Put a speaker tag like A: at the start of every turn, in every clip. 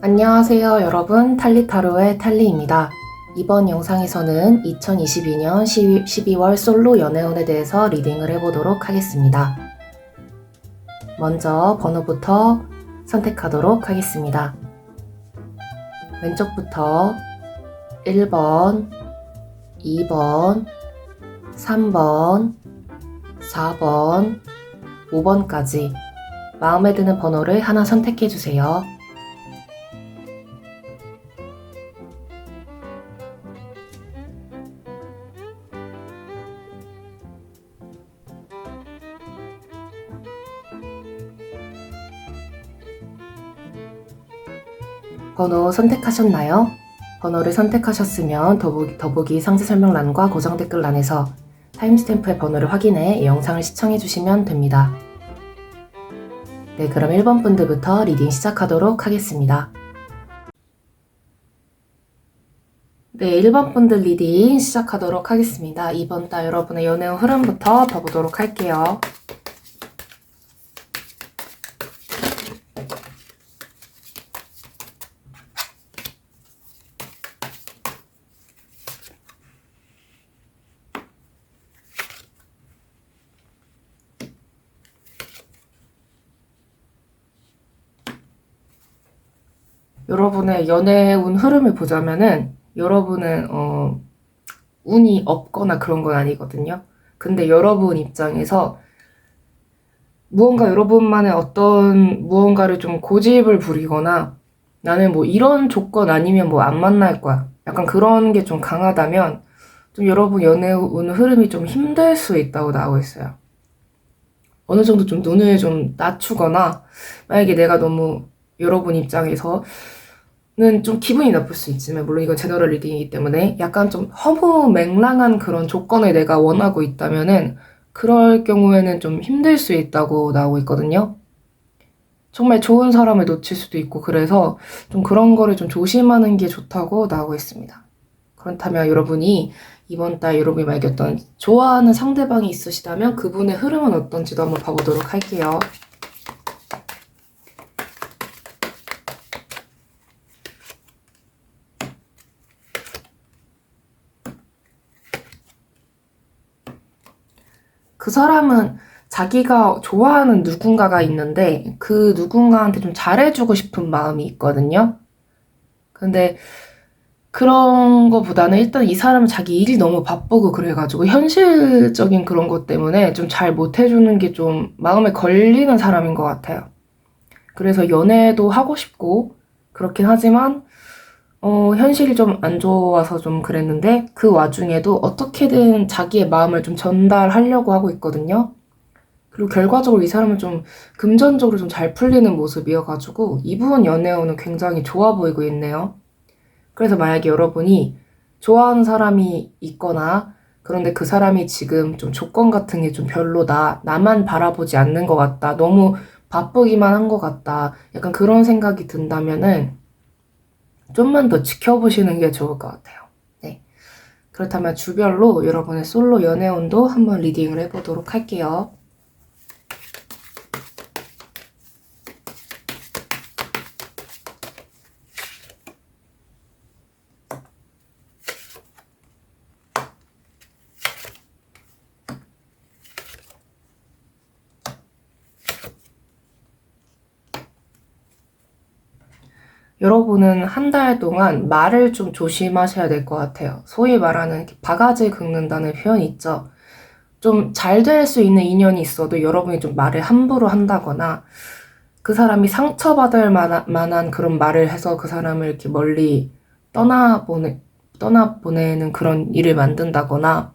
A: 안녕하세요 여러분, 탈리타로의 탈리입니다. 이번 영상에서는 2022년 12월 솔로 연애운에 대해서 리딩을 해보도록 하겠습니다. 먼저 번호부터 선택하도록 하겠습니다. 왼쪽부터 1번, 2번, 3번, 4번, 5번까지 마음에 드는 번호를 하나 선택해주세요. 번호 선택하셨나요? 번호를 선택하셨으면 더보기 상세 설명란과 고정 댓글란에서 타임스탬프의 번호를 확인해 이 영상을 시청해주시면 됩니다. 네, 그럼 1번 분들부터 리딩 시작하도록 하겠습니다. 네, 1번 분들 리딩 시작하도록 하겠습니다. 이번 달 여러분의 연애운 흐름부터 봐보도록 할게요. 여러분의 연애운 흐름을 보자면은 여러분은 운이 없거나 그런 건 아니거든요. 근데 여러분 입장에서 무언가 여러분만의 어떤 무언가를 좀 고집을 부리거나 나는 뭐 이런 조건 아니면 뭐 안 만날 거야. 약간 그런 게 좀 강하다면 좀 여러분 연애운 흐름이 좀 힘들 수 있다고 나오고 있어요. 어느 정도 좀 눈을 좀 낮추거나 만약에 내가 너무 여러분 입장에서 는 좀 기분이 나쁠 수 있지만 물론 이건 제너럴 리딩이기 때문에 약간 좀 허무맹랑한 그런 조건을 내가 원하고 있다면은 그럴 경우에는 좀 힘들 수 있다고 나오고 있거든요. 정말 좋은 사람을 놓칠 수도 있고 그래서 좀 그런 거를 좀 조심하는 게 좋다고 나오고 있습니다. 그렇다면 여러분이 이번 달 여러분이 만약에 어떤 좋아하는 상대방이 있으시다면 그분의 흐름은 어떤지도 한번 봐보도록 할게요. 그 사람은 자기가 좋아하는 누군가가 있는데 그 누군가한테 좀 잘해주고 싶은 마음이 있거든요. 근데 그런 거보다는 일단 이 사람은 자기 일이 너무 바쁘고 그래가지고 현실적인 그런 것 때문에 좀 잘 못해주는 게 좀 마음에 걸리는 사람인 것 같아요. 그래서 연애도 하고 싶고 그렇긴 하지만 현실이 좀 안 좋아서 좀 그랬는데 그 와중에도 어떻게든 자기의 마음을 좀 전달하려고 하고 있거든요. 그리고 결과적으로 이 사람은 좀 금전적으로 좀 잘 풀리는 모습이어가지고 이 부분 연애운은 굉장히 좋아 보이고 있네요. 그래서 만약에 여러분이 좋아하는 사람이 있거나 그런데 그 사람이 지금 좀 조건 같은 게 좀 별로다. 나만 바라보지 않는 것 같다. 너무 바쁘기만 한 것 같다. 약간 그런 생각이 든다면은 좀만 더 지켜보시는 게 좋을 것 같아요. 네. 그렇다면 주별로 여러분의 솔로 연애운도 한번 리딩을 해보도록 할게요. 여러분은 한 달 동안 말을 좀 조심하셔야 될 것 같아요. 소위 말하는 이렇게 바가지 긁는다는 표현이 있죠. 좀 잘 될 수 있는 인연이 있어도 여러분이 좀 말을 함부로 한다거나 그 사람이 상처받을 만한 그런 말을 해서 그 사람을 이렇게 멀리 떠나보내는 그런 일을 만든다거나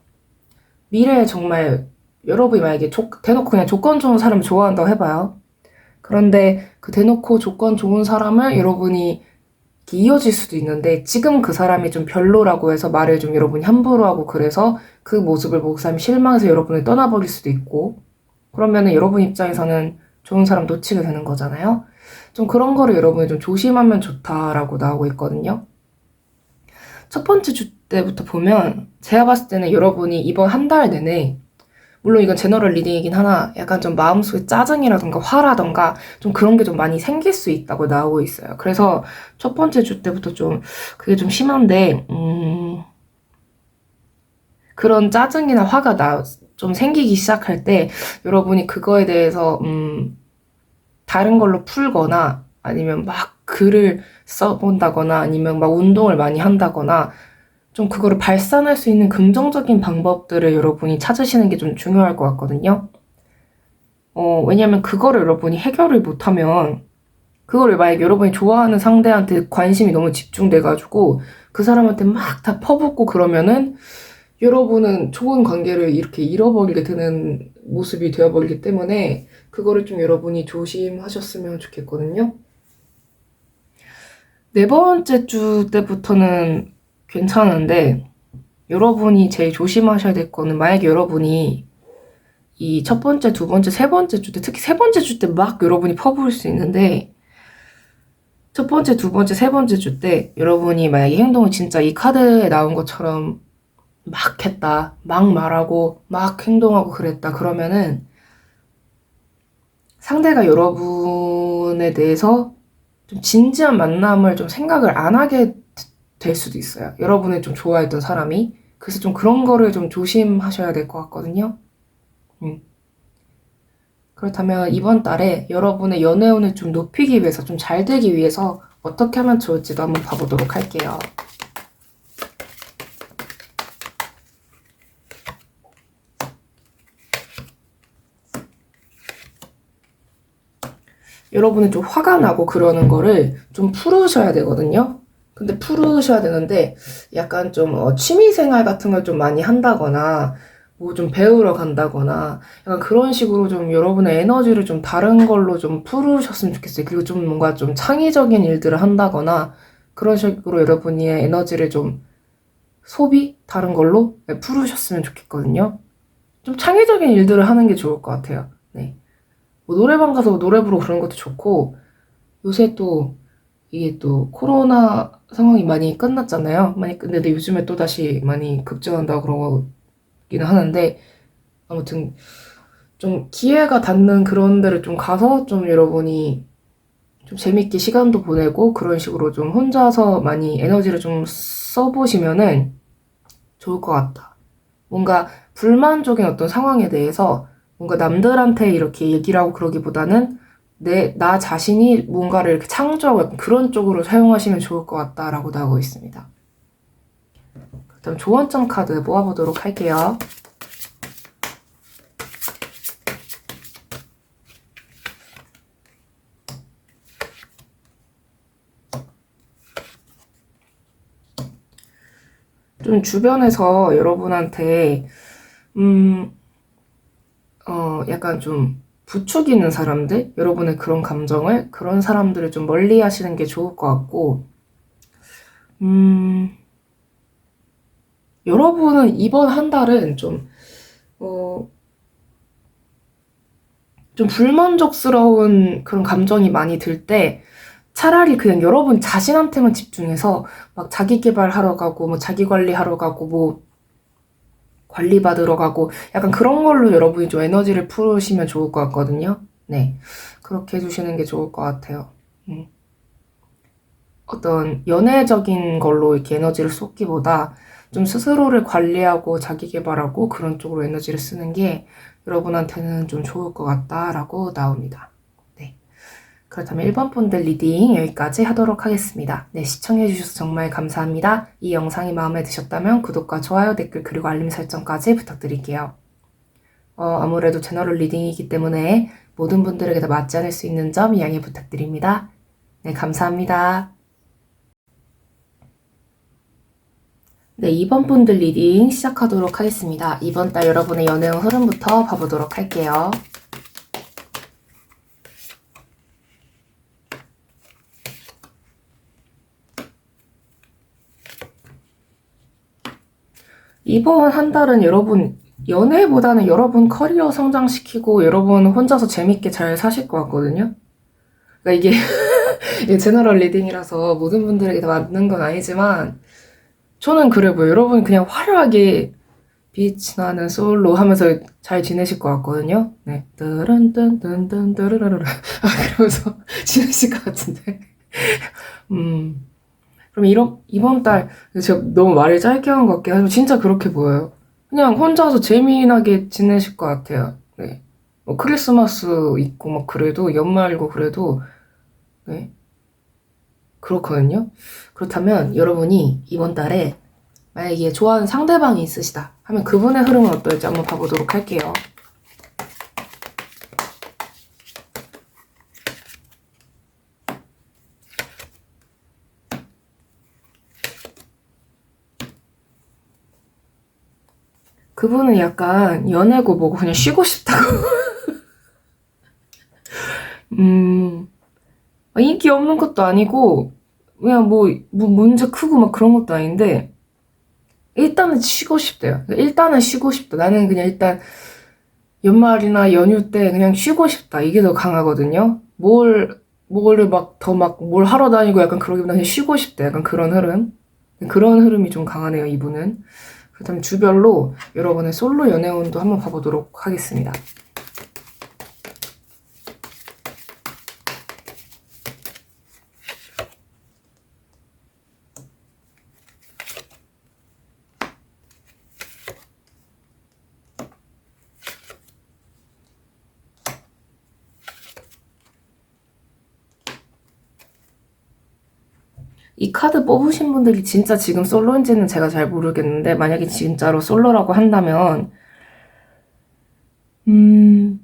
A: 미래에 정말 여러분이 만약에 대놓고 그냥 조건 좋은 사람을 좋아한다고 해봐요. 그런데 그 대놓고 조건 좋은 사람을 여러분이 이어질 수도 있는데 지금 그 사람이 좀 별로라고 해서 말을 좀 여러분이 함부로 하고 그래서 그 모습을 보고 그 사람이 실망해서 여러분을 떠나버릴 수도 있고 그러면은 여러분 입장에서는 좋은 사람 놓치게 되는 거잖아요. 좀 그런 거를 여러분이 좀 조심하면 좋다라고 나오고 있거든요. 첫 번째 때부터 보면 제가 봤을 때는 여러분이 이번 한 달 내내 물론 이건 제너럴 리딩이긴 하나 약간 좀 마음속에 짜증이라던가 화라던가 좀 그런 게 좀 많이 생길 수 있다고 나오고 있어요. 그래서 첫 번째 주 때부터 좀 그게 좀 심한데 그런 짜증이나 화가 좀 생기기 시작할 때 여러분이 그거에 대해서 다른 걸로 풀거나 아니면 막 글을 써본다거나 아니면 막 운동을 많이 한다거나 좀 그거를 발산할 수 있는 긍정적인 방법들을 여러분이 찾으시는 게 좀 중요할 것 같거든요. 왜냐면 그거를 여러분이 해결을 못하면 그거를 만약 여러분이 좋아하는 상대한테 관심이 너무 집중돼가지고 그 사람한테 막 다 퍼붓고 그러면은 여러분은 좋은 관계를 이렇게 잃어버리게 되는 모습이 되어버리기 때문에 그거를 좀 여러분이 조심하셨으면 좋겠거든요. 네 번째 주 때부터는 괜찮은데 여러분이 제일 조심하셔야 될 거는 만약에 여러분이 이 첫 번째, 두 번째, 세 번째 주 때 특히 세 번째 주 때 막 여러분이 퍼부을 수 있는데 첫 번째, 두 번째, 세 번째 주 때 여러분이 만약에 행동을 진짜 이 카드에 나온 것처럼 막 했다, 막 말하고 막 행동하고 그랬다 그러면은 상대가 여러분에 대해서 좀 진지한 만남을 좀 생각을 안 하게 될 수도 있어요. 여러분을 좀 좋아했던 사람이. 그래서 좀 그런 거를 좀 조심하셔야 될 것 같거든요. 그렇다면 이번 달에 여러분의 연애운을 좀 높이기 위해서, 좀 잘 되기 위해서 어떻게 하면 좋을지도 한번 봐보도록 할게요. 여러분은 좀 화가 나고 그러는 거를 좀 풀으셔야 되거든요. 근데 풀으셔야 되는데 약간 좀 취미생활 같은 걸 좀 많이 한다거나 뭐 좀 배우러 간다거나 약간 그런 식으로 좀 여러분의 에너지를 좀 다른 걸로 좀 풀으셨으면 좋겠어요. 그리고 좀 뭔가 좀 창의적인 일들을 한다거나 그런 식으로 여러분의 에너지를 좀 다른 걸로 풀으셨으면 좋겠거든요. 좀 창의적인 일들을 하는 게 좋을 것 같아요. 네. 뭐 노래방 가서 노래 부르고 그런 것도 좋고 요새 또 이게 또 코로나 상황이 많이 끝났잖아요. 많이 끝났는데 요즘에 또 다시 많이 급증한다고 그러기는 하는데 아무튼 좀 기회가 닿는 그런 데를 좀 가서 좀 여러분이 좀 재밌게 시간도 보내고 그런 식으로 좀 혼자서 많이 에너지를 좀 써보시면은 좋을 것 같다. 뭔가 불만족인 어떤 상황에 대해서 뭔가 남들한테 이렇게 얘기를 하고 그러기보다는 나 자신이 뭔가를 이렇게 창조하고 약간 그런 쪽으로 사용하시면 좋을 것 같다라고 나오고 있습니다. 그럼 조언점 카드 모아보도록 할게요. 좀 주변에서 여러분한테 약간 좀 부추기는 사람들, 여러분의 그런 감정을, 그런 사람들을 좀 멀리 하시는 게 좋을 것 같고, 여러분은 이번 한 달은 좀 불만족스러운 그런 감정이 많이 들 때, 차라리 그냥 여러분 자신한테만 집중해서 막 자기 개발하러 가고, 뭐 자기 관리하러 가고, 뭐 관리받으러 가고 약간 그런 걸로 여러분이 좀 에너지를 풀으시면 좋을 것 같거든요. 네. 그렇게 해주시는 게 좋을 것 같아요. 어떤 연애적인 걸로 이렇게 에너지를 쏟기보다 좀 스스로를 관리하고 자기 개발하고 그런 쪽으로 에너지를 쓰는 게 여러분한테는 좀 좋을 것 같다라고 나옵니다. 네. 그렇다면 1번 분들 리딩 여기까지 하도록 하겠습니다. 네, 시청해주셔서 정말 감사합니다. 이 영상이 마음에 드셨다면 구독과 좋아요, 댓글, 그리고 알림 설정까지 부탁드릴게요. 아무래도 제너럴 리딩이기 때문에 모든 분들에게 다 맞지 않을 수 있는 점 양해 부탁드립니다. 네, 감사합니다. 네, 2번 분들 리딩 시작하도록 하겠습니다. 이번 달 여러분의 연애운 흐름부터 봐보도록 할게요. 이번 한 달은 여러분 연애보다는 여러분 커리어 성장시키고 여러분 혼자서 재밌게 잘 사실 것 같거든요. 그러니까 이게 제너럴 리딩이라서 모든 분들에게 다 맞는 건 아니지만 저는 그래 보여요. 여러분 그냥 화려하게 빛이 나는 솔로 하면서 잘 지내실 것 같거든요. 네. 뜨른뜬뜬뜬 뜨르르르. 그러면서 지내실 것 같은데. 음. 그럼 이번 달, 제가 너무 말을 짧게 한 것 같긴 하지만 진짜 그렇게 보여요. 그냥 혼자서 재미나게 지내실 것 같아요. 네. 뭐 크리스마스 있고 막 그래도 연말이고 그래도 네. 그렇거든요. 그렇다면 여러분이 이번 달에 만약에 좋아하는 상대방이 있으시다 하면 그분의 흐름은 어떨지 한번 봐보도록 할게요. 그분은 약간 연애고 뭐고 그냥 쉬고 싶다고. 음, 인기 없는 것도 아니고 그냥 뭐 문제 크고 막 그런 것도 아닌데 일단은 쉬고 싶대요. 일단은 쉬고 싶다. 나는 그냥 일단 연말이나 연휴 때 그냥 쉬고 싶다. 이게 더 강하거든요. 뭐를 뭘 하러 다니고 약간 그러기보다 그냥 쉬고 싶다. 약간 그런 흐름. 그런 흐름이 좀 강하네요, 이분은. 그렇다면 주별로 여러분의 솔로 연애운도 한번 봐보도록 하겠습니다. 이 카드 뽑으신 분들이 진짜 지금 솔로인지는 제가 잘 모르겠는데 만약에 진짜로 솔로라고 한다면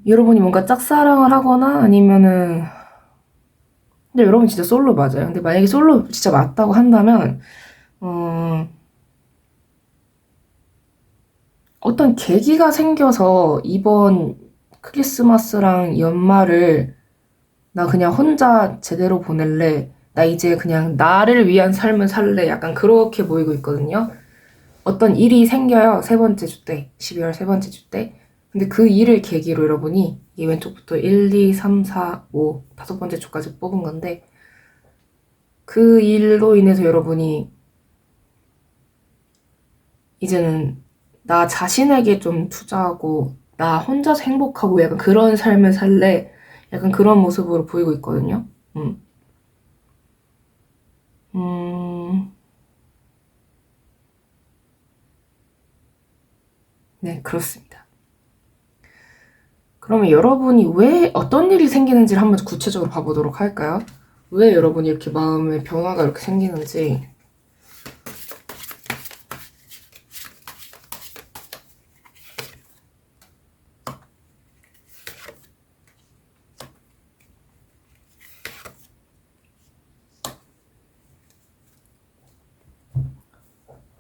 A: 여러분이 뭔가 짝사랑을 하거나 아니면은 근데 여러분 진짜 솔로 맞아요. 근데 만약에 솔로 진짜 맞다고 한다면 어, 어떤 계기가 생겨서 이번 크리스마스랑 연말을 나 그냥 혼자 제대로 보낼래. 나 이제 그냥 나를 위한 삶을 살래. 약간 그렇게 보이고 있거든요. 어떤 일이 생겨요. 세 번째 주 때. 12월 세 번째 주 때. 근데 그 일을 계기로 여러분이 이 왼쪽부터 1, 2, 3, 4, 5 다섯 번째 주까지 뽑은 건데 그 일로 인해서 여러분이 이제는 나 자신에게 좀 투자하고 나 혼자서 행복하고 약간 그런 삶을 살래. 약간 그런 모습으로 보이고 있거든요. 음. 음, 네, 그렇습니다. 그러면 여러분이 왜 어떤 일이 생기는지를 한번 구체적으로 봐보도록 할까요? 왜 여러분이 이렇게 마음의 변화가 이렇게 생기는지.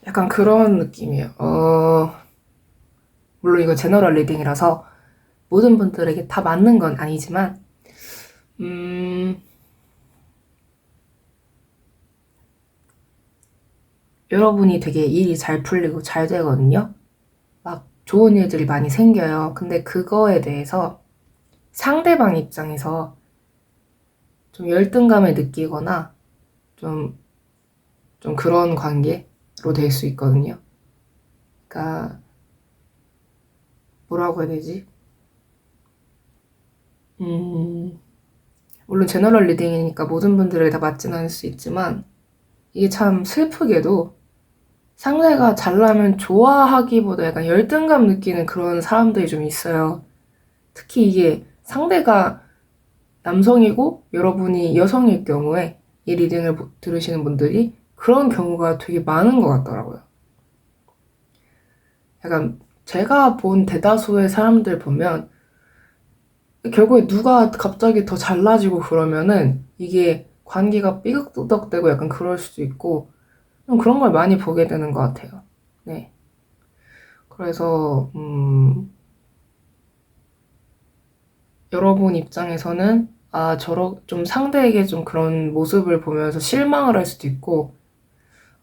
A: 약간 그런 느낌이에요. 물론 이거 제너럴 리딩이라서 모든 분들에게 다 맞는 건 아니지만, 음, 여러분이 되게 일이 잘 풀리고 잘 되거든요. 막 좋은 일들이 많이 생겨요. 근데 그거에 대해서 상대방 입장에서 좀 열등감을 느끼거나 좀, 좀 그런 관계로 될 수 있거든요. 그러니까 뭐라고 해야 되지? 음, 물론 제너럴 리딩이니까 모든 분들에게 다 맞진 않을 수 있지만 이게 참 슬프게도 상대가 잘나면 좋아하기보다 약간 열등감 느끼는 그런 사람들이 좀 있어요. 특히 이게 상대가 남성이고 여러분이 여성일 경우에 이 리딩을 들으시는 분들이 그런 경우가 되게 많은 것 같더라고요. 약간 제가 본 대다수의 사람들 보면 결국에 누가 갑자기 더 잘나지고 그러면은 이게 관계가 삐걱삐걱대고 약간 그럴 수도 있고 좀 그런 걸 많이 보게 되는 것 같아요. 네. 그래서 여러분 입장에서는 좀 상대에게 좀 그런 모습을 보면서 실망을 할 수도 있고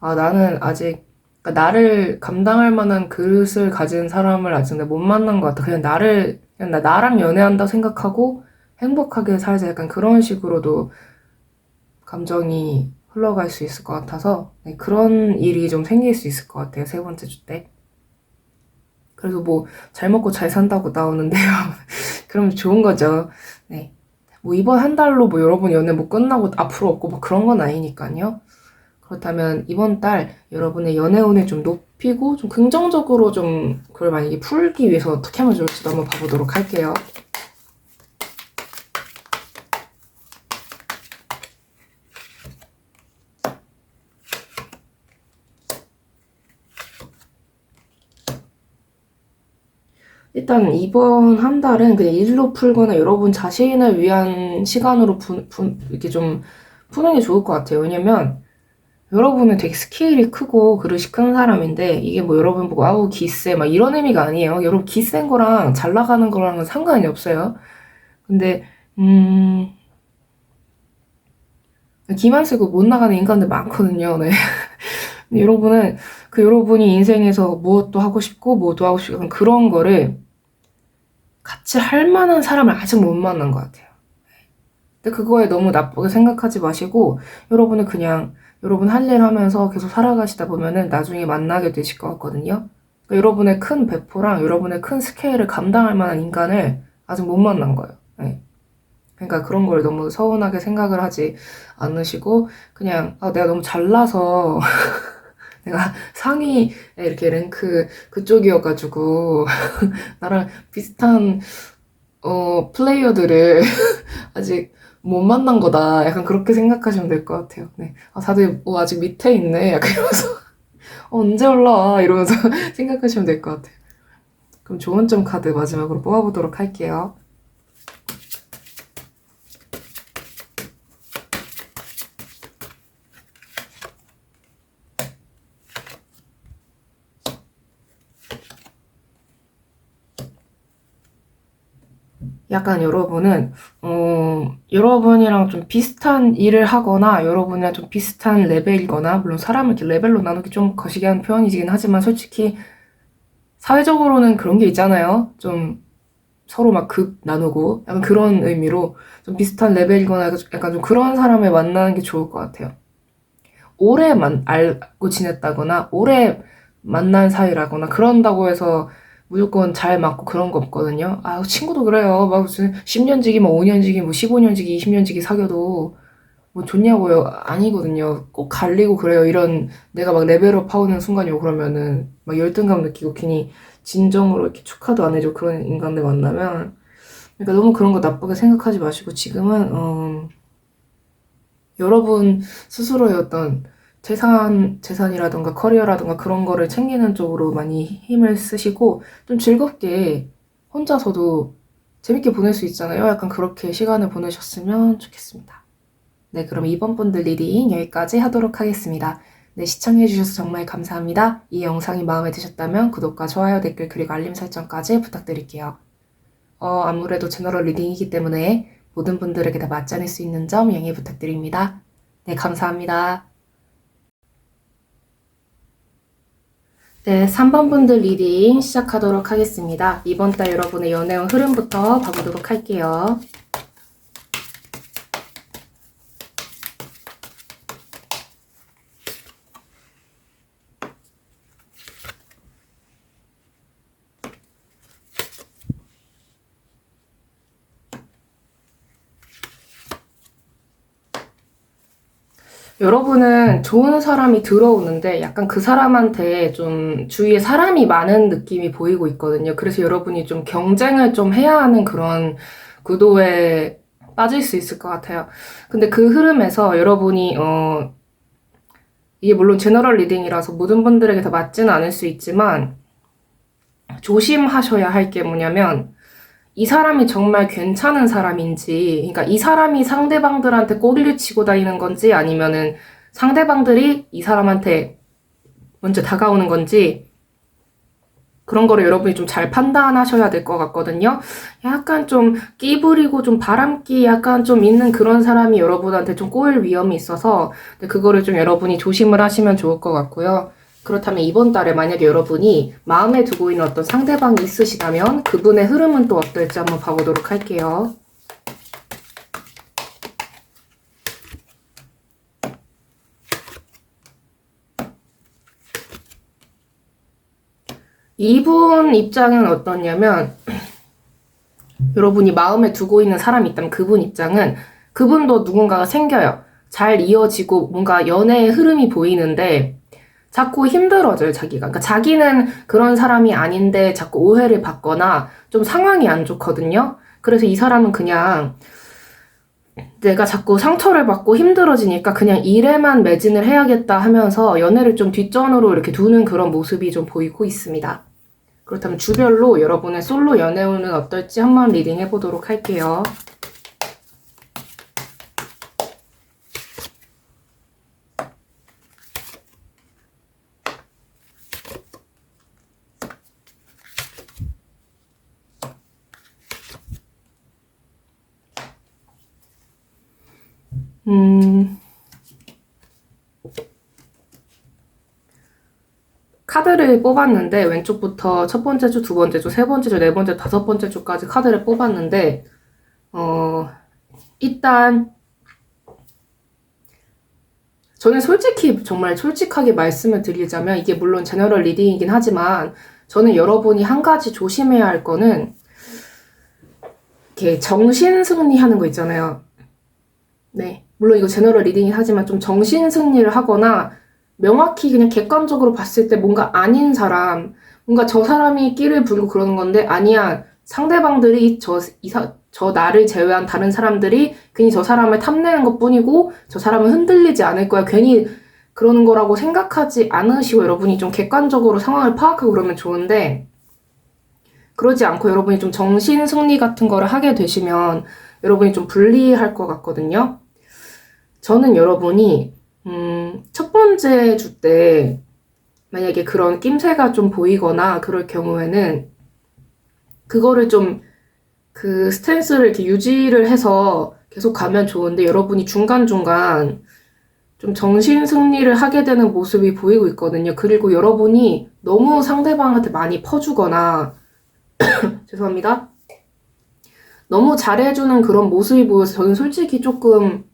A: 나는 아직 그러니까 나를 감당할 만한 그릇을 가진 사람을 아직 못 만난 것 같아. 그냥 나랑 연애한다 생각하고 행복하게 살자. 약간 그런 식으로도 감정이 흘러갈 수 있을 것 같아서 네, 그런 일이 좀 생길 수 있을 것 같아요. 세 번째 주 때. 그래서 뭐 잘 먹고 잘 산다고 나오는데요. 그러면 좋은 거죠. 네. 뭐 이번 한 달로 뭐 여러분 연애 뭐 끝나고 앞으로 없고 뭐 그런 건 아니니까요. 그렇다면 이번 달 여러분의 연애운을 좀 높이고 좀 긍정적으로 좀 그걸 만약에 풀기 위해서 어떻게 하면 좋을지도 한번 봐보도록 할게요. 일단 이번 한 달은 그냥 일로 풀거나 여러분 자신을 위한 시간으로 이렇게 좀 푸는 게 좋을 것 같아요. 왜냐면 여러분은 되게 스케일이 크고 그릇이 큰 사람인데 이게 뭐 여러분 보고 아우 기세 막 이런 의미가 아니에요. 여러분 기센 거랑 잘 나가는 거랑은 상관이 없어요. 근데 기만 쓰고 못 나가는 인간들 많거든요. 네. 근데 여러분은 그 여러분이 인생에서 무엇도 하고 싶고 무엇도 하고 싶고 약간 그런 거를 같이 할 만한 사람을 아직 못 만난 것 같아요. 근데 그거에 너무 나쁘게 생각하지 마시고 여러분은 그냥 여러분 할 일 하면서 계속 살아가시다 보면은 나중에 만나게 되실 것 같거든요. 그러니까 여러분의 큰 배포랑 여러분의 큰 스케일을 감당할 만한 인간을 아직 못 만난 거예요. 네. 그러니까 그런 걸 너무 서운하게 생각을 하지 않으시고 그냥 내가 너무 잘나서 내가 상위 이렇게 랭크 그쪽이어가지고 나랑 비슷한 플레이어들을 아직 못 만난 거다. 약간 그렇게 생각하시면 될 것 같아요. 네. 다들 아직 밑에 있네. 약간 이러면서 언제 올라와? 이러면서 생각하시면 될 것 같아요. 그럼 좋은 점 카드 마지막으로 뽑아보도록 할게요. 약간 여러분은 여러분이랑 좀 비슷한 일을 하거나 여러분이랑 좀 비슷한 레벨이거나 물론 사람을 이렇게 레벨로 나누기 좀 거시기 한 표현이긴 하지만 솔직히 사회적으로는 그런 게 있잖아요. 좀 서로 막 급 나누고 약간 그런 의미로 좀 비슷한 레벨이거나 약간 좀 그런 사람을 만나는 게 좋을 것 같아요. 오래 알고 지냈다거나 오래 만난 사이라거나 그런다고 해서 무조건 잘 맞고 그런 거 없거든요. 친구도 그래요. 막 무슨 10년지기, 뭐 5년지기, 뭐 15년지기, 20년지기 사귀어도 뭐 좋냐고요. 아니거든요. 꼭 갈리고 그래요. 이런 내가 막 레벨업 하는 순간이 오고 그러면은 막 열등감 느끼고 괜히 진정으로 이렇게 축하도 안 해줘. 그런 인간들 만나면. 그러니까 너무 그런 거 나쁘게 생각하지 마시고 지금은 여러분 스스로의 어떤 재산이라던가 커리어라던가 그런 거를 챙기는 쪽으로 많이 힘을 쓰시고 좀 즐겁게 혼자서도 재밌게 보낼 수 있잖아요. 약간 그렇게 시간을 보내셨으면 좋겠습니다. 네, 그럼 이번 분들 리딩 여기까지 하도록 하겠습니다. 네, 시청해주셔서 정말 감사합니다. 이 영상이 마음에 드셨다면 구독과 좋아요, 댓글, 그리고 알림 설정까지 부탁드릴게요. 아무래도 제너럴 리딩이기 때문에 모든 분들에게 다 맞지 않을 수 있는 점 양해 부탁드립니다. 네, 감사합니다. 네, 3번 분들 리딩 시작하도록 하겠습니다. 이번 달 여러분의 연애운 흐름부터 봐보도록 할게요. 여러분은 좋은 사람이 들어오는데 약간 그 사람한테 좀 주위에 사람이 많은 느낌이 보이고 있거든요. 그래서 여러분이 좀 경쟁을 좀 해야 하는 그런 구도에 빠질 수 있을 것 같아요. 근데 그 흐름에서 여러분이 이게 물론 제너럴 리딩이라서 모든 분들에게 다 맞지는 않을 수 있지만 조심하셔야 할 게 뭐냐면 이 사람이 정말 괜찮은 사람인지, 그러니까 이 사람이 상대방들한테 꼬리를 치고 다니는 건지 아니면은 상대방들이 이 사람한테 먼저 다가오는 건지 그런 거를 여러분이 좀 잘 판단하셔야 될 것 같거든요. 약간 좀 끼부리고 좀 바람기 약간 좀 있는 그런 사람이 여러분한테 좀 꼬일 위험이 있어서 그거를 좀 여러분이 조심을 하시면 좋을 것 같고요. 그렇다면 이번 달에 만약에 여러분이 마음에 두고 있는 어떤 상대방이 있으시다면 그분의 흐름은 또 어떨지 한번 봐보도록 할게요. 이분 입장은 어떠냐면, 여러분이 마음에 두고 있는 사람이 있다면 그분 입장은 그분도 누군가가 생겨요. 잘 이어지고 뭔가 연애의 흐름이 보이는데 자꾸 힘들어져요, 자기가. 그러니까 자기는 그런 사람이 아닌데 자꾸 오해를 받거나 좀 상황이 안 좋거든요. 그래서 이 사람은 그냥 내가 자꾸 상처를 받고 힘들어지니까 그냥 일에만 매진을 해야겠다 하면서 연애를 좀 뒷전으로 이렇게 두는 그런 모습이 좀 보이고 있습니다. 그렇다면 주별로 여러분의 솔로 연애운은 어떨지 한번 리딩 해보도록 할게요. 카드를 뽑았는데 왼쪽부터 첫 번째 주, 두 번째 주, 세 번째 주, 네 번째 주, 다섯 번째 주까지 카드를 뽑았는데 일단 저는 솔직히 정말 솔직하게 말씀을 드리자면 이게 물론 제너럴 리딩이긴 하지만 저는 여러분이 한 가지 조심해야 할 거는 이렇게 정신 승리하는 거 있잖아요. 네, 물론 이거 제너럴 리딩이긴 하지만 좀 정신 승리를 하거나 명확히 그냥 객관적으로 봤을 때 뭔가 아닌 사람, 뭔가 저 사람이 끼를 부리고 그러는 건데 아니야. 상대방들이 저 나를 제외한 다른 사람들이 괜히 저 사람을 탐내는 것 뿐이고 저 사람은 흔들리지 않을 거야. 괜히 그러는 거라고 생각하지 않으시고 여러분이 좀 객관적으로 상황을 파악하고 그러면 좋은데 그러지 않고 여러분이 좀 정신 승리 같은 거를 하게 되시면 여러분이 좀 불리할 것 같거든요. 저는 여러분이 첫 번째 주 때 만약에 그런 낌새가 좀 보이거나 그럴 경우에는 그거를 좀 그 스탠스를 이렇게 유지를 해서 계속 가면 좋은데 여러분이 중간중간 좀 정신 승리를 하게 되는 모습이 보이고 있거든요. 그리고 여러분이 너무 상대방한테 많이 퍼주거나 죄송합니다. 너무 잘해주는 그런 모습이 보여서 저는 솔직히 조금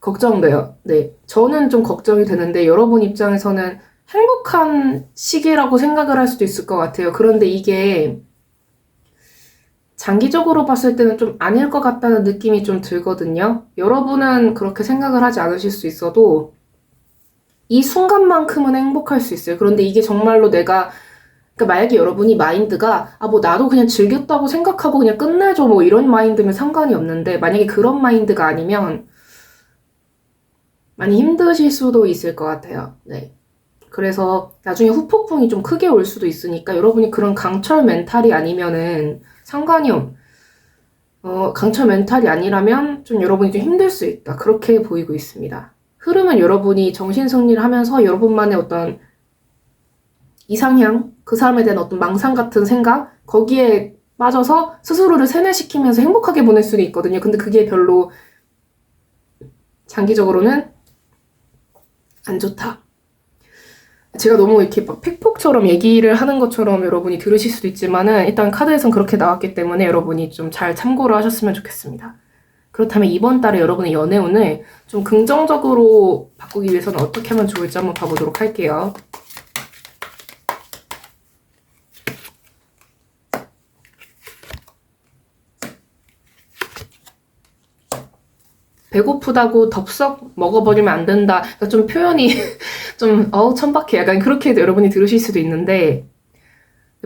A: 걱정돼요. 네. 저는 좀 걱정이 되는데 여러분 입장에서는 행복한 시기라고 생각을 할 수도 있을 것 같아요. 그런데 이게 장기적으로 봤을 때는 좀 아닐 것 같다는 느낌이 좀 들거든요. 여러분은 그렇게 생각을 하지 않으실 수 있어도 이 순간만큼은 행복할 수 있어요. 그런데 이게 정말로 내가 그러니까 만약에 여러분이 마인드가 뭐 나도 그냥 즐겼다고 생각하고 그냥 끝내줘 뭐 이런 마인드면 상관이 없는데 만약에 그런 마인드가 아니면 많이 힘드실 수도 있을 것 같아요. 네. 그래서 나중에 후폭풍이 좀 크게 올 수도 있으니까 여러분이 그런 강철 멘탈이 아니면은 상관이 강철 멘탈이 아니라면 좀 여러분이 좀 힘들 수 있다. 그렇게 보이고 있습니다. 흐름은 여러분이 정신승리를 하면서 여러분만의 어떤 이상향, 그 사람에 대한 어떤 망상 같은 생각, 거기에 빠져서 스스로를 세뇌시키면서 행복하게 보낼 수도 있거든요. 근데 그게 별로 장기적으로는 안 좋다. 제가 너무 이렇게 막 팩폭처럼 얘기를 하는 것처럼 여러분이 들으실 수도 있지만은 일단 카드에선 그렇게 나왔기 때문에 여러분이 좀 잘 참고를 하셨으면 좋겠습니다. 그렇다면 이번 달에 여러분의 연애운을 좀 긍정적으로 바꾸기 위해서는 어떻게 하면 좋을지 한번 봐보도록 할게요. 배고프다고 덥석 먹어버리면 안 된다. 그러니까 좀 표현이 좀 천박해. 약간 그렇게 여러분이 들으실 수도 있는데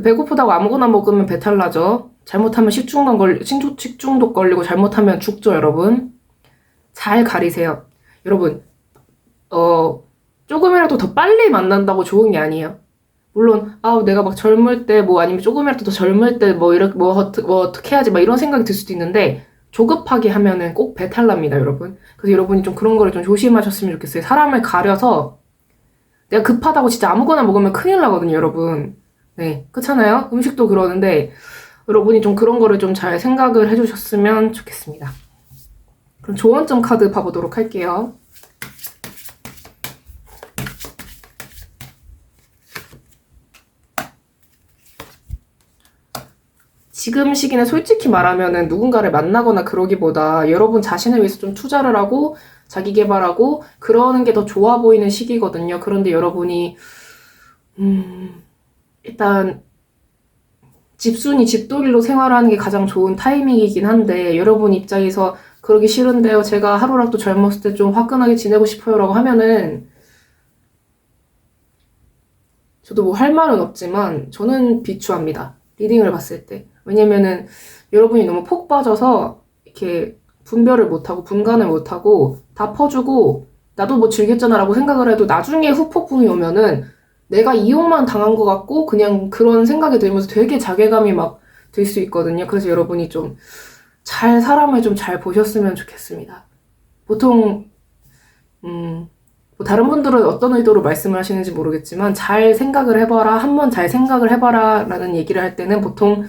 A: 배고프다고 아무거나 먹으면 배탈 나죠. 잘못하면 식중독 걸리고 잘못하면 죽죠, 여러분. 잘 가리세요. 여러분, 조금이라도 더 빨리 만난다고 좋은 게 아니에요. 물론, 내가 막 젊을 때, 아니면 조금이라도 더 젊을 때, 이렇게, 어떻게 해야지, 이런 생각이 들 수도 있는데, 조급하게 하면은 꼭 배탈 납니다, 여러분. 그래서 여러분이 좀 그런 거를 좀 조심하셨으면 좋겠어요. 사람을 가려서, 내가 급하다고 진짜 아무거나 먹으면 큰일 나거든요, 여러분. 네, 그렇잖아요? 음식도 그러는데, 여러분이 좀 그런 거를 좀 잘 생각을 해주셨으면 좋겠습니다. 그럼 조언점 카드 봐보도록 할게요. 지금 시기는 솔직히 말하면은 누군가를 만나거나 그러기보다 여러분 자신을 위해서 좀 투자를 하고 자기 개발하고 그러는 게 더 좋아 보이는 시기거든요. 그런데 여러분이 일단 집순이 집돌이로 생활하는 게 가장 좋은 타이밍이긴 한데 여러분 입장에서 그러기 싫은데요. 제가 하루라도 젊었을 때 좀 화끈하게 지내고 싶어요라고 하면은 저도 뭐 할 말은 없지만 저는 비추합니다. 리딩을 봤을 때. 왜냐면은 여러분이 너무 폭 빠져서 이렇게 분별을 못하고 분간을 못하고 다 퍼주고 나도 뭐 즐겼잖아 라고 생각을 해도 나중에 후폭풍이 오면은 내가 이용만 당한 것 같고 그냥 그런 생각이 들면서 되게 자괴감이 막 들 수 있거든요. 그래서 여러분이 좀 잘 사람을 좀 잘 보셨으면 좋겠습니다. 보통 뭐 다른 분들은 어떤 의도로 말씀을 하시는지 모르겠지만 잘 생각을 해봐라, 한번 잘 생각을 해봐라 라는 얘기를 할 때는 보통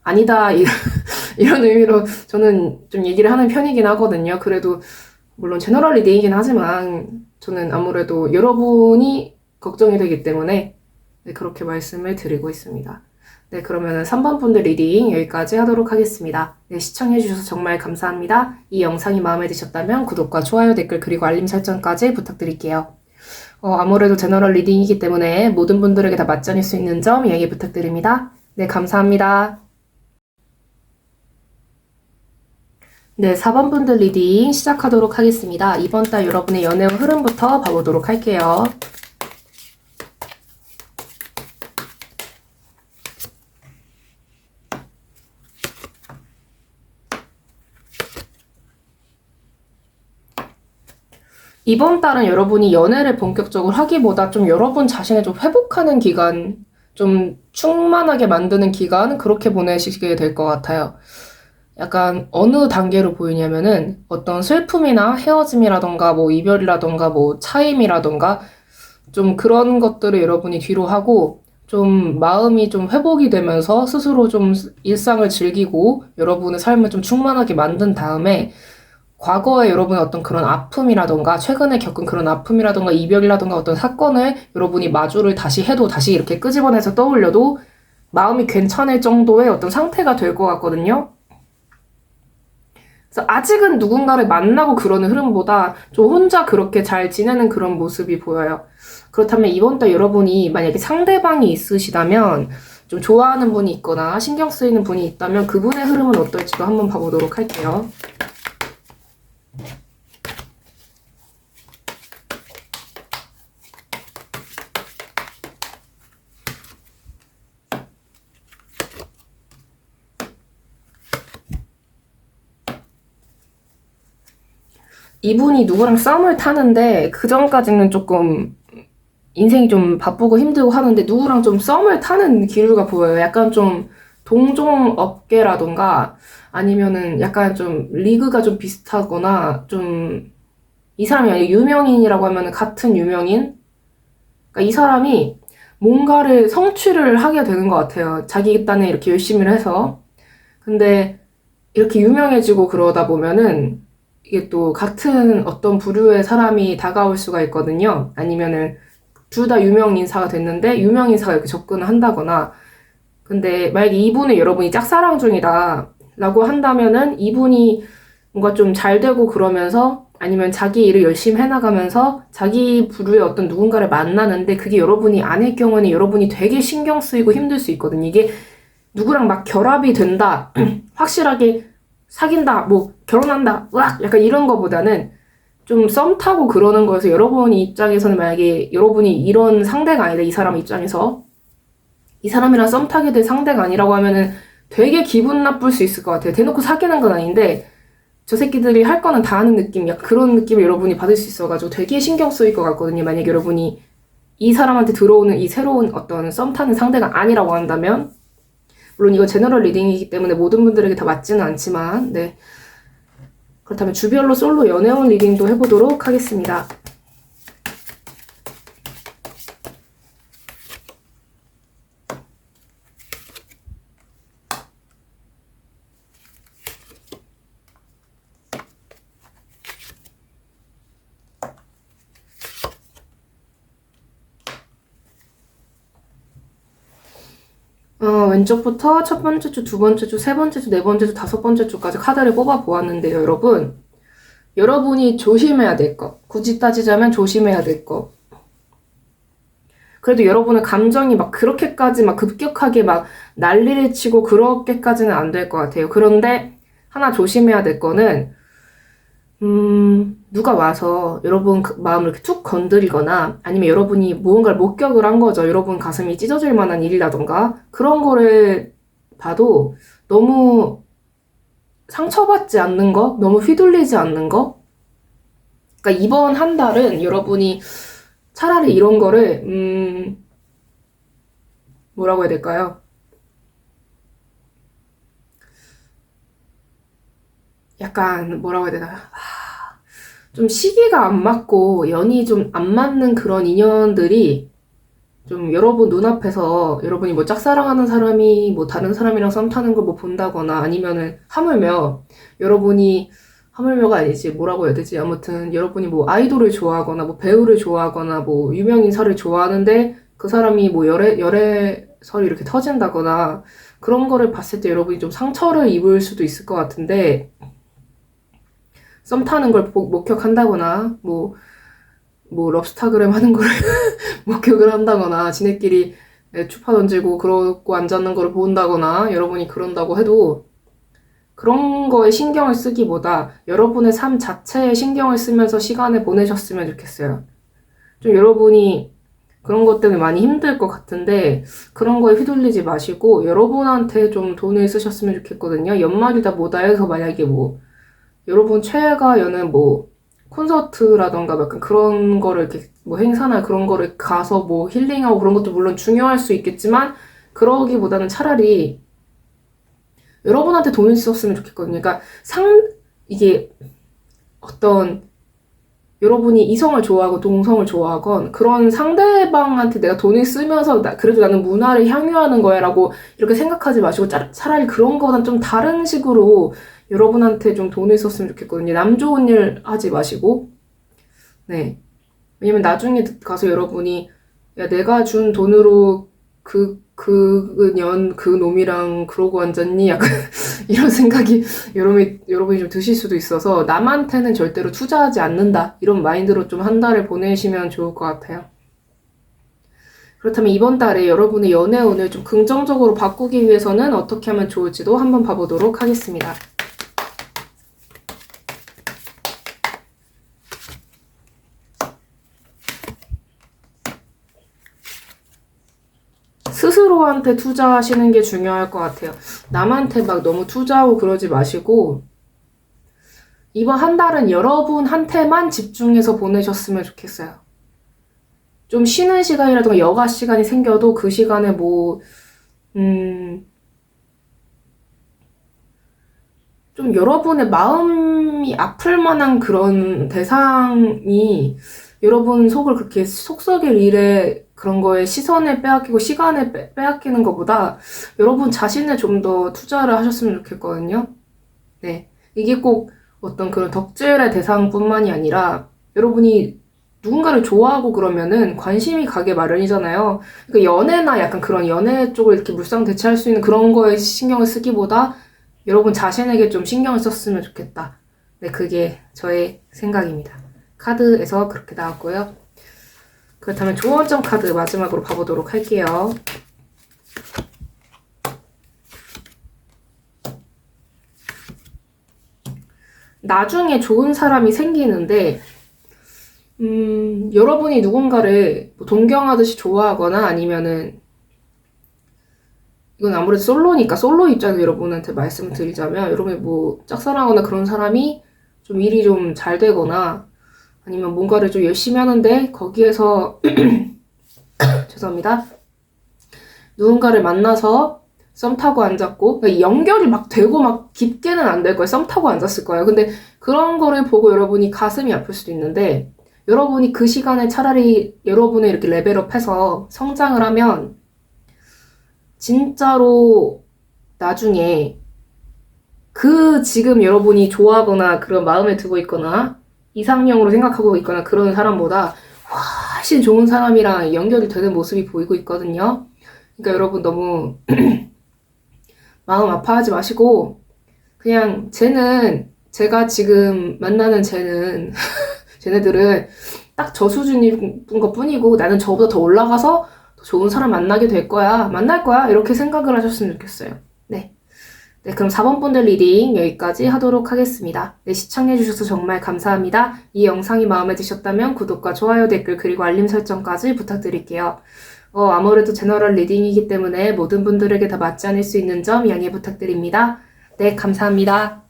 A: 아니다 이런 의미로 저는 좀 얘기를 하는 편이긴 하거든요. 그래도 물론 제너럴 리딩이긴 하지만 저는 아무래도 여러분이 걱정이 되기 때문에 네, 그렇게 말씀을 드리고 있습니다. 네, 그러면 3번 분들 리딩 여기까지 하도록 하겠습니다. 네, 시청해주셔서 정말 감사합니다. 이 영상이 마음에 드셨다면 구독과 좋아요, 댓글, 그리고 알림 설정까지 부탁드릴게요. 아무래도 제너럴 리딩이기 때문에 모든 분들에게 다 맞지 않을 수 있는 점 양해 부탁드립니다. 네, 감사합니다. 네, 4번 분들 리딩 시작하도록 하겠습니다. 이번 달 여러분의 연애 흐름부터 봐보도록 할게요. 이번 달은 여러분이 연애를 본격적으로 하기보다 좀 여러분 자신을 좀 회복하는 기간, 좀 충만하게 만드는 기간, 그렇게 보내시게 될 것 같아요. 약간 어느 단계로 보이냐면은 어떤 슬픔이나 헤어짐이라던가 뭐 이별이라던가 뭐 차임이라던가 좀 그런 것들을 여러분이 뒤로 하고 좀 마음이 좀 회복이 되면서 스스로 좀 일상을 즐기고 여러분의 삶을 좀 충만하게 만든 다음에 과거에 여러분의 어떤 그런 아픔이라던가 최근에 겪은 그런 아픔이라던가 이별이라던가 어떤 사건을 여러분이 마주를 다시 해도 다시 이렇게 끄집어내서 떠올려도 마음이 괜찮을 정도의 어떤 상태가 될 것 같거든요. 그래서 아직은 누군가를 만나고 그러는 흐름보다 좀 혼자 그렇게 잘 지내는 그런 모습이 보여요. 그렇다면 이번 달 여러분이 만약에 상대방이 있으시다면 좀 좋아하는 분이 있거나 신경 쓰이는 분이 있다면 그분의 흐름은 어떨지도 한번 봐보도록 할게요. 이분이 누구랑 썸을 타는데 그 전까지는 조금 인생이 좀 바쁘고 힘들고 하는데 누구랑 좀 썸을 타는 기류가 보여요. 약간 좀 동종 업계라던가 아니면은 약간 좀 리그가 좀 비슷하거나 좀 이 사람이 아니라 유명인이라고 하면은 같은 유명인? 그러니까 이 사람이 뭔가를 성취를 하게 되는 것 같아요. 자기 딴에 이렇게 열심히 해서. 근데 이렇게 유명해지고 그러다 보면은 이게 또 같은 어떤 부류의 사람이 다가올 수가 있거든요. 아니면은 둘 다 유명 인사가 됐는데 유명 인사가 이렇게 접근을 한다거나 근데 만약에 이분을 여러분이 짝사랑 중이다 라고 한다면은 이분이 뭔가 좀 잘 되고 그러면서 아니면 자기 일을 열심히 해나가면서 자기 부류의 어떤 누군가를 만나는데 그게 여러분이 아닐 경우는 여러분이 되게 신경 쓰이고 힘들 수 있거든요. 이게 누구랑 막 결합이 된다 확실하게 사귄다, 뭐 결혼한다, 으악 약간 이런 거보다는 좀 썸 타고 그러는 거에서 여러분 입장에서는 만약에 여러분이 이런 상대가 아니다, 이 사람 입장에서 이 사람이랑 썸 타게 될 상대가 아니라고 하면은 되게 기분 나쁠 수 있을 것 같아요. 대놓고 사귀는 건 아닌데 저 새끼들이 할 거는 다 하는 느낌, 약간 그런 느낌을 여러분이 받을 수 있어가지고 되게 신경 쓰일 것 같거든요. 만약에 여러분이 이 사람한테 들어오는 이 새로운 어떤 썸 타는 상대가 아니라고 한다면 물론 이거 제너럴 리딩이기 때문에 모든 분들에게 다 맞지는 않지만 네 그렇다면 주별로 솔로 연애운 리딩도 해보도록 하겠습니다. 왼쪽부터 첫 번째 주, 두 번째 주, 세 번째 주, 네 번째 주, 다섯 번째 주까지 카드를 뽑아 보았는데요, 여러분. 여러분이 조심해야 될 것. 굳이 따지자면 조심해야 될 것. 그래도 여러분의 감정이 막 그렇게까지 막 급격하게 막 난리를 치고 그렇게까지는 안 될 것 같아요. 그런데 하나 조심해야 될 거는 누가 와서 여러분 마음을 이렇게 툭 건드리거나 아니면 여러분이 무언가를 목격을 한 거죠. 여러분 가슴이 찢어질 만한 일이라던가 그런 거를 봐도 너무 상처받지 않는 거, 너무 휘둘리지 않는 거. 그러니까 이번 한 달은 여러분이 차라리 이런 거를 뭐라고 해야 될까요? 약간 뭐라고 해야 되나? 좀 시기가 안 맞고 연이 좀 안 맞는 그런 인연들이 좀 여러분 눈앞에서 여러분이 뭐 짝사랑하는 사람이 뭐 다른 사람이랑 썸 타는 걸 뭐 본다거나 아니면은 하물며 여러분이 하물며가 아니지 뭐라고 해야 되지 아무튼 여러분이 뭐 아이돌을 좋아하거나 뭐 배우를 좋아하거나 뭐 유명 인사를 좋아하는데 그 사람이 뭐 열애설이 이렇게 터진다거나 그런 거를 봤을 때 여러분이 좀 상처를 입을 수도 있을 것 같은데 썸 타는 걸 목격한다거나 뭐 럽스타그램 하는 걸 목격을 한다거나 지네끼리 추파 던지고 그러고 앉았는 걸 본다거나 여러분이 그런다고 해도 그런 거에 신경을 쓰기보다 여러분의 삶 자체에 신경을 쓰면서 시간을 보내셨으면 좋겠어요. 좀 여러분이 그런 것 때문에 많이 힘들 것 같은데 그런 거에 휘둘리지 마시고 여러분한테 좀 돈을 쓰셨으면 좋겠거든요. 연말이다 뭐다 해서 만약에 뭐 여러분 최애가 여는 뭐 콘서트라던가 약간 그런 거를 이렇게 뭐 행사나 그런 거를 가서 뭐 힐링하고 그런 것도 물론 중요할 수 있겠지만 그러기보다는 차라리 여러분한테 돈을 썼으면 좋겠거든요. 그러니까 이게 어떤 여러분이 이성을 좋아하고 동성을 좋아하건 그런 상대방한테 내가 돈을 쓰면서 그래도 나는 문화를 향유하는 거야 라고 이렇게 생각하지 마시고 차라리 그런 거보단 좀 다른 식으로 여러분한테 좀 돈을 썼으면 좋겠거든요. 남 좋은 일 하지 마시고. 네. 왜냐면 나중에 가서 여러분이 야 내가 준 돈으로 그 놈이랑 그러고 앉았니? 약간 이런 생각이 여러분이 좀 드실 수도 있어서 남한테는 절대로 투자하지 않는다. 이런 마인드로 좀 한 달을 보내시면 좋을 것 같아요. 그렇다면 이번 달에 여러분의 연애 운을 좀 긍정적으로 바꾸기 위해서는 어떻게 하면 좋을지도 한번 봐보도록 하겠습니다. 스스로한테 투자하시는 게 중요할 것 같아요. 남한테 막 너무 투자하고 그러지 마시고 이번 한 달은 여러분한테만 집중해서 보내셨으면 좋겠어요. 좀 쉬는 시간이라든가 여가 시간이 생겨도 그 시간에 좀 여러분의 마음이 아플 만한 그런 대상이 여러분 속을 그렇게 속썩일 일에 그런 거에 시선을 빼앗기고 시간을 빼앗기는 것보다 여러분 자신에 좀 더 투자를 하셨으면 좋겠거든요. 네. 이게 꼭 어떤 그런 덕질의 대상뿐만이 아니라 여러분이 누군가를 좋아하고 그러면은 관심이 가게 마련이잖아요. 그러니까 연애나 약간 그런 연애 쪽을 이렇게 물상대체할 수 있는 그런 거에 신경을 쓰기보다 여러분 자신에게 좀 신경을 썼으면 좋겠다. 네, 그게 저의 생각입니다. 카드에서 그렇게 나왔고요. 그렇다면 조언점 카드 마지막으로 봐보도록 할게요. 나중에 좋은 사람이 생기는데 여러분이 누군가를 뭐 동경하듯이 좋아하거나 아니면은 이건 아무래도 솔로니까 솔로 입장에서 여러분한테 말씀을 드리자면 여러분이 뭐 짝사랑하거나 그런 사람이 좀 일이 좀 잘 되거나 아니면 뭔가를 좀 열심히 하는데 거기에서 죄송합니다. 누군가를 만나서 썸 타고 앉았고 그러니까 연결이 막 되고 막 깊게는 안 될 거예요. 썸 타고 앉았을 거예요. 근데 그런 거를 보고 여러분이 가슴이 아플 수도 있는데 여러분이 그 시간에 차라리 여러분의 이렇게 레벨업해서 성장을 하면 진짜로 나중에 그 지금 여러분이 좋아하거나 그런 마음에 두고 있거나 이상형으로 생각하고 있거나 그런 사람보다 훨씬 좋은 사람이랑 연결이 되는 모습이 보이고 있거든요. 그러니까 여러분 너무 마음 아파하지 마시고 그냥 제가 지금 만나는 쟤네들은 딱 저 수준인 것 뿐이고 나는 저보다 더 올라가서 좋은 사람 만나게 될 거야. 만날 거야. 이렇게 생각을 하셨으면 좋겠어요. 네. 네, 그럼 4번 분들 리딩 여기까지 하도록 하겠습니다. 네, 시청해주셔서 정말 감사합니다. 이 영상이 마음에 드셨다면 구독과 좋아요, 댓글, 그리고 알림 설정까지 부탁드릴게요. 아무래도 제너럴 리딩이기 때문에 모든 분들에게 다 맞지 않을 수 있는 점 양해 부탁드립니다. 네, 감사합니다.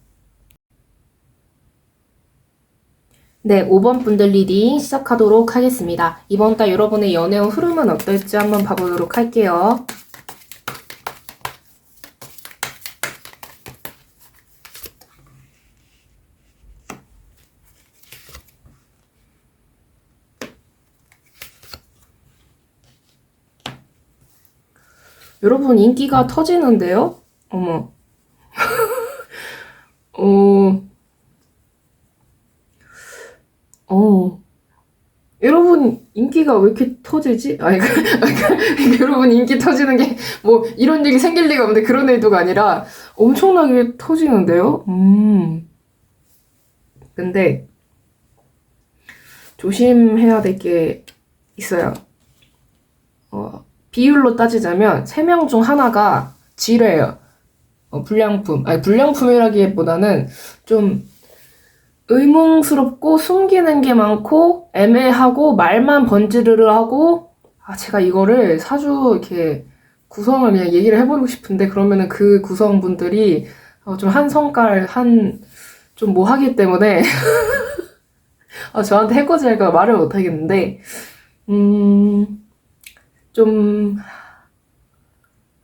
A: 네, 5번 분들 리딩 시작하도록 하겠습니다. 이번 달 여러분의 연애운 흐름은 어떨지 한번 봐보도록 할게요. 여러분 인기가 터지는데요? 어머. 여러분 인기가 왜 이렇게 터지지? 아니, 여러분 인기 터지는 게 뭐 이런 일이 생길 리가 없는데 그런 의도가 아니라 엄청나게 터지는데요? 근데 조심해야 될 게 있어요. 비율로 따지자면 3명 중 하나가 지뢰예요. 불량품. 아니, 불량품이라기보다는 좀 의문스럽고 숨기는 게 많고 애매하고 말만 번지르르 하고 제가 이거를 사주 이렇게 구성을 그냥 얘기를 해보고 싶은데 그러면은 그 구성분들이 좀 한 성깔 좀 뭐 하기 때문에 저한테 해코지할까 말을 못 하겠는데 좀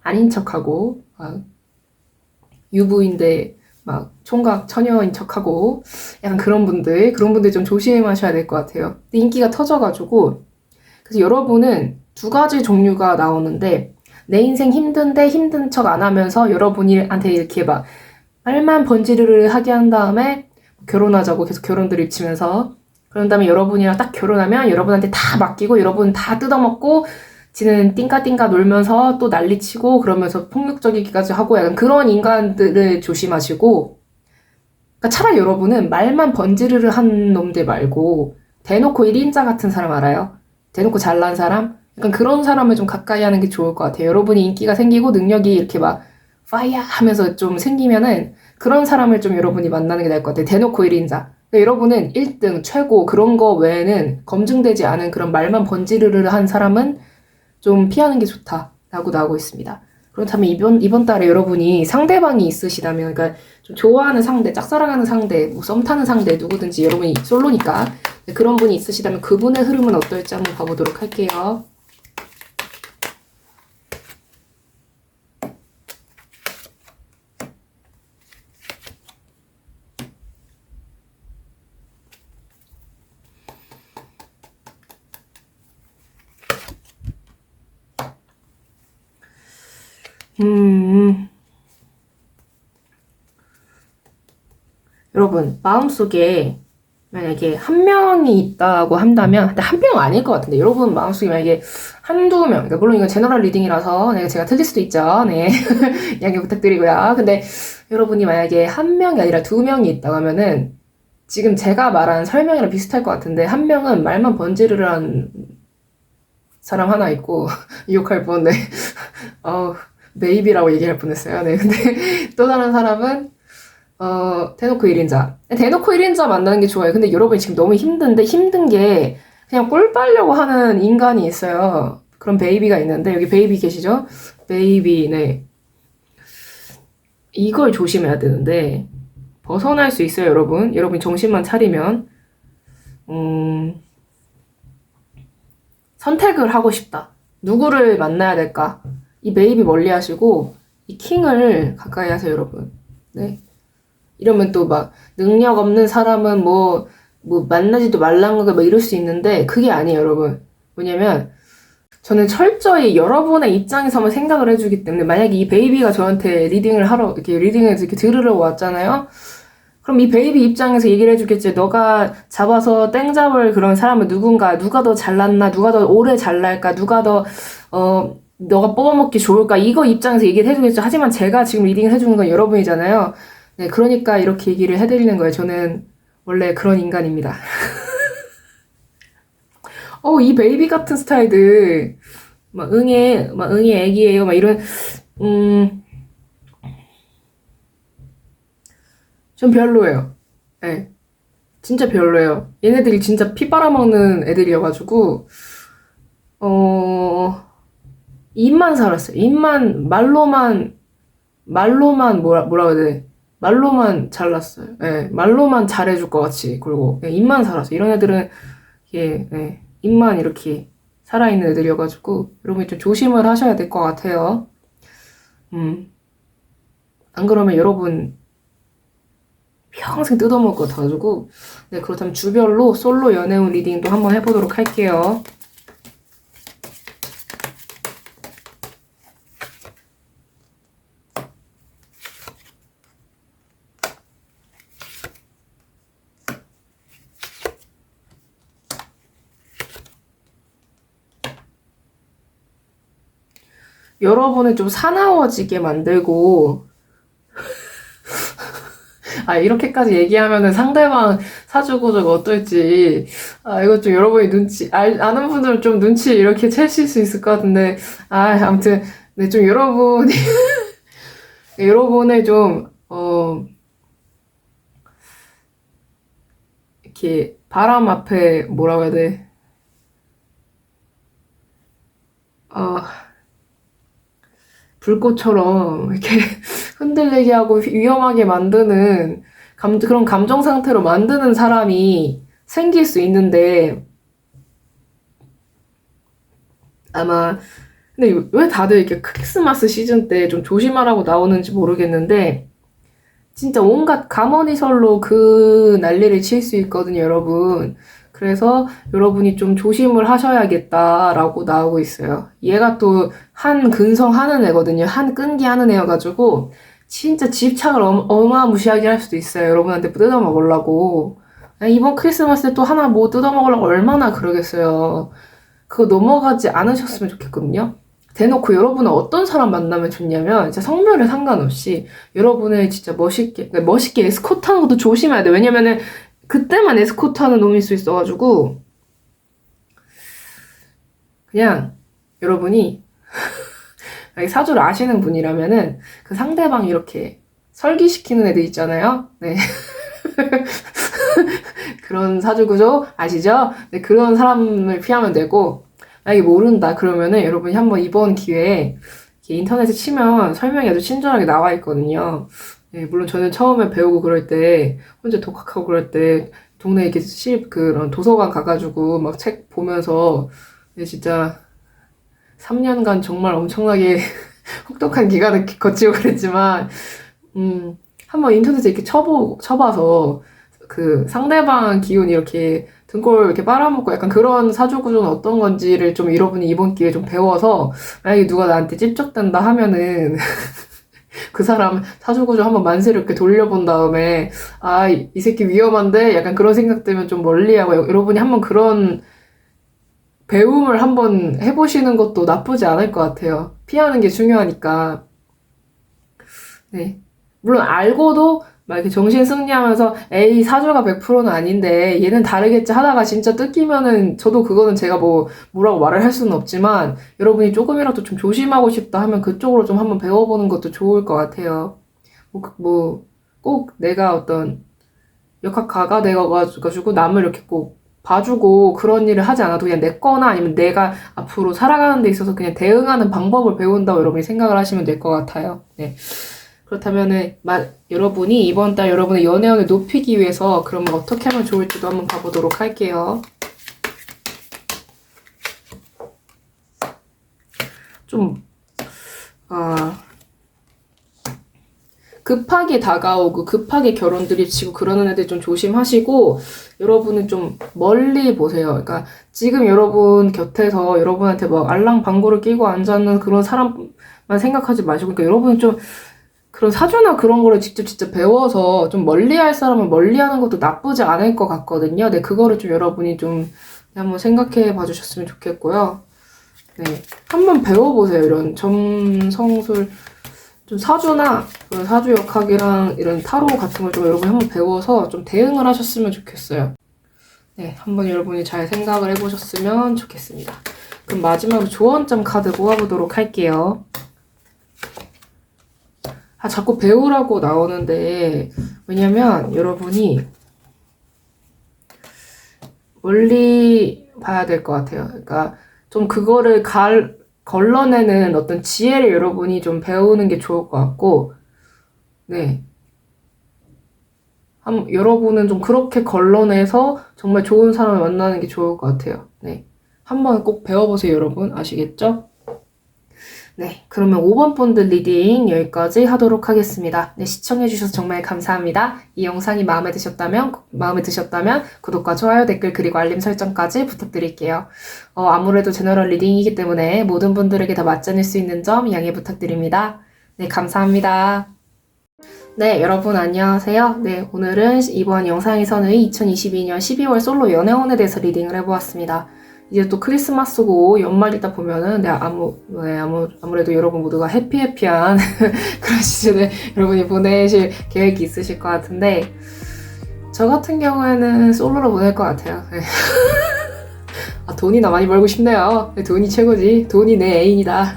A: 아닌 척하고 유부인데 막 총각 처녀인 척하고 약간 그런 분들 좀 조심하셔야 될 것 같아요. 근데 인기가 터져가지고 그래서 여러분은 2가지 종류가 나오는데 내 인생 힘든데 힘든 척 안 하면서 여러분한테 이렇게 막 말만 번지르르 하게 한 다음에 결혼하자고 계속 결혼 드립치면서 그런 다음에 여러분이랑 딱 결혼하면 여러분한테 다 맡기고 여러분 다 뜯어먹고 지는 띵까띵까 놀면서 또 난리치고 그러면서 폭력적이기까지 하고 약간 그런 인간들을 조심하시고 그러니까 차라리 여러분은 말만 번지르르 한 놈들 말고 대놓고 1인자 같은 사람 알아요? 대놓고 잘난 사람? 약간 그런 사람을 좀 가까이 하는 게 좋을 것 같아요. 여러분이 인기가 생기고 능력이 이렇게 막 파이어 하면서 좀 생기면은 그런 사람을 좀 여러분이 만나는 게 나을 것 같아요. 대놓고 1인자. 그러니까 여러분은 1등, 최고 그런 거 외에는 검증되지 않은 그런 말만 번지르르 한 사람은 좀 피하는 게 좋다라고 나오고 있습니다. 그렇다면 이번 달에 여러분이 상대방이 있으시다면, 그러니까 좀 좋아하는 상대, 짝사랑하는 상대, 뭐 썸 타는 상대, 누구든지 여러분이 솔로니까 그런 분이 있으시다면 그분의 흐름은 어떨지 한번 봐보도록 할게요. 여러분, 마음속에 만약에 한 명이 있다고 한다면, 근데 한 명은 아닐 것 같은데, 여러분 마음속에 만약에 한두 명, 그러니까 물론 이건 제너럴 리딩이라서 제가 틀릴 수도 있죠. 네. 양해 부탁드리고요. 근데 여러분이 만약에 한 명이 아니라 2명이 있다고 하면은, 지금 제가 말한 설명이랑 비슷할 것 같은데, 한 명은 말만 번지르르한 사람 하나 있고, 욕할 뻔, 네. 메이비라고 얘기할 뻔했어요. 네. 근데 또 다른 사람은, 대놓고 1인자. 대놓고 1인자 만나는 게 좋아요. 근데 여러분이 지금 너무 힘든데, 힘든 게 그냥 꿀 빨려고 하는 인간이 있어요. 그런 베이비가 있는데, 여기 베이비 계시죠? 베이비, 네. 이걸 조심해야 되는데, 벗어날 수 있어요, 여러분. 여러분이 정신만 차리면. 선택을 하고 싶다. 누구를 만나야 될까? 이 베이비 멀리 하시고, 이 킹을 가까이 하세요, 여러분. 네. 이러면 또 막, 능력 없는 사람은 뭐 만나지도 말라는 거 막 이럴 수 있는데, 그게 아니에요, 여러분. 뭐냐면, 저는 철저히 여러분의 입장에서만 생각을 해주기 때문에, 만약에 이 베이비가 저한테 리딩에서 이렇게 들으러 왔잖아요? 그럼 이 베이비 입장에서 얘기를 해주겠지. 너가 잡아서 땡 잡을 그런 사람은 누군가, 누가 더 잘났나, 누가 더 오래 잘날까, 누가 더, 너가 뽑아먹기 좋을까, 이거 입장에서 얘기를 해주겠죠. 하지만 제가 지금 리딩을 해주는 건 여러분이잖아요. 네, 그러니까 이렇게 얘기를 해드리는 거예요. 저는 원래 그런 인간입니다. 이 베이비 같은 스타일들, 막 응애 애기예요. 막 이런, 좀 별로예요. 네. 진짜 별로예요. 얘네들이 진짜 피 빨아먹는 애들이어가지고, 어, 입만 살았어요. 말로만 뭐라 해야 돼. 말로만 잘났어요. 예, 말로만 잘해줄 것 같이. 그리고, 예, 입만 살았어요. 이런 애들은, 예, 입만 이렇게 살아있는 애들이어가지고, 여러분이 좀 조심을 하셔야 될 것 같아요. 안 그러면 여러분 평생 뜯어먹을 것 같아가지고, 네, 그렇다면 주별로 솔로 연애운 리딩도 한번 해보도록 할게요. 여러분을 좀 사나워지게 만들고, 이렇게까지 얘기하면은 상대방 사주구조가 어떨지, 이거 좀 여러분이 아는 분들은 좀 눈치 이렇게 채실 수 있을 것 같은데, 아무튼, 네, 좀 여러분이, 여러분을 좀, 이렇게 바람 앞에 뭐라고 해야 돼? 어, 불꽃처럼 이렇게 흔들리게 하고 위험하게 만드는 그런 감정 상태로 만드는 사람이 생길 수 있는데 아마 근데 왜 다들 이렇게 크리스마스 시즌 때 좀 조심하라고 나오는지 모르겠는데 진짜 온갖 가머니설로 그 난리를 칠 수 있거든요, 여러분. 그래서 여러분이 좀 조심을 하셔야겠다라고 나오고 있어요. 얘가 또 한 근성하는 애거든요. 한 끈기 하는 애여가지고 진짜 집착을 어마무시하게 할 수도 있어요. 여러분한테 뜯어먹으려고. 이번 크리스마스 때 또 하나 뭐 뜯어먹으려고 얼마나 그러겠어요. 그거 넘어가지 않으셨으면 좋겠거든요. 대놓고 여러분은 어떤 사람 만나면 좋냐면 진짜 성별에 상관없이 여러분을 진짜 멋있게 에스코트하는 것도 조심해야 돼. 왜냐면은 그때만 에스코트하는 놈일 수 있어가지고 그냥 여러분이 사주를 아시는 분이라면은 그 상대방 이렇게 설기시키는 애들 있잖아요. 네. 그런 사주구조 아시죠? 네, 그런 사람을 피하면 되고 만약에 모른다 그러면은 여러분이 한번 이번 기회에 인터넷에 치면 설명이 아주 친절하게 나와 있거든요. 네, 물론 저는 처음에 배우고 그럴 때 혼자 독학하고 그럴 때 동네 이렇게 그런 도서관 가가지고 막 책 보면서 진짜 3년간 정말 엄청나게 혹독한 기간을 거치고 그랬지만 한번 인터넷에 이렇게 쳐봐서 그 상대방 기운이 이렇게 등골 이렇게 빨아먹고 약간 그런 사주 구조는 어떤 건지를 좀 여러분이 이번 기회에 좀 배워서 만약에 누가 나한테 찝적된다 하면은 그 사람 사주 구조 한번 만세를 이렇게 돌려본 다음에 이 새끼 위험한데 약간 그런 생각 들면 좀 멀리하고 여러분이 한번 그런 배움을 한번 해보시는 것도 나쁘지 않을 것 같아요. 피하는 게 중요하니까. 네. 물론 알고도 막 이렇게 정신 승리하면서 에이 사주가 100%는 아닌데 얘는 다르겠지 하다가 진짜 뜯기면은 저도 그거는 제가 뭐라고 말을 할 수는 없지만 여러분이 조금이라도 좀 조심하고 싶다 하면 그쪽으로 좀 한번 배워보는 것도 좋을 것 같아요. 꼭 내가 어떤 역학가가 되어가지고 남을 이렇게 꼭 봐주고 그런 일을 하지 않아도 그냥 내 거나 아니면 내가 앞으로 살아가는 데 있어서 그냥 대응하는 방법을 배운다고 여러분이 생각을 하시면 될 것 같아요. 네. 그렇다면은 여러분이 이번 달 여러분의 연애운을 높이기 위해서 그러면 어떻게 하면 좋을지도 한번 봐보도록 할게요. 좀 급하게 다가오고 급하게 결혼 들이치고 그러는 애들 좀 조심하시고 여러분은 좀 멀리 보세요. 그러니까 지금 여러분 곁에서 여러분한테 막 알랑방구를 끼고 앉아있는 그런 사람만 생각하지 마시고 그러니까 여러분은 좀 그런 사주나 그런 거를 직접 배워서 좀 멀리할 사람은 멀리하는 것도 나쁘지 않을 것 같거든요. 네, 그거를 좀 여러분이 좀 한번 생각해 봐주셨으면 좋겠고요. 네, 한번 배워보세요. 이런 점성술, 좀 사주나 그런 사주 역학이랑 이런 타로 같은 걸 좀 여러분이 한번 배워서 좀 대응을 하셨으면 좋겠어요. 네, 한번 여러분이 잘 생각을 해보셨으면 좋겠습니다. 그럼 마지막으로 조언점 카드 모아보도록 할게요. 아, 자꾸 배우라고 나오는데, 왜냐면 여러분이 멀리 봐야 될 것 같아요. 그러니까 좀 그거를 걸러내는 어떤 지혜를 여러분이 좀 배우는 게 좋을 것 같고, 네. 여러분은 좀 그렇게 걸러내서 정말 좋은 사람을 만나는 게 좋을 것 같아요. 네. 한번 꼭 배워보세요, 여러분. 아시겠죠? 네. 그러면 5번 본드 리딩 여기까지 하도록 하겠습니다. 네. 시청해주셔서 정말 감사합니다. 이 영상이 마음에 드셨다면 구독과 좋아요, 댓글, 그리고 알림 설정까지 부탁드릴게요. 아무래도 제너럴 리딩이기 때문에 모든 분들에게 다 맞지 않을 수 있는 점 양해 부탁드립니다. 네. 감사합니다. 네, 여러분 안녕하세요. 네, 오늘은 이번 영상에서는 2022년 12월 솔로 연애운에 대해서 리딩을 해보았습니다. 이제 또 크리스마스고 연말이다 보면은 아무래도 여러분 모두가 해피해피한 그런 시즌을 여러분이 보내실 계획이 있으실 것 같은데 저 같은 경우에는 솔로로 보낼 것 같아요. 네. 아, 돈이나 많이 벌고 싶네요. 네, 돈이 최고지. 돈이 내 애인이다.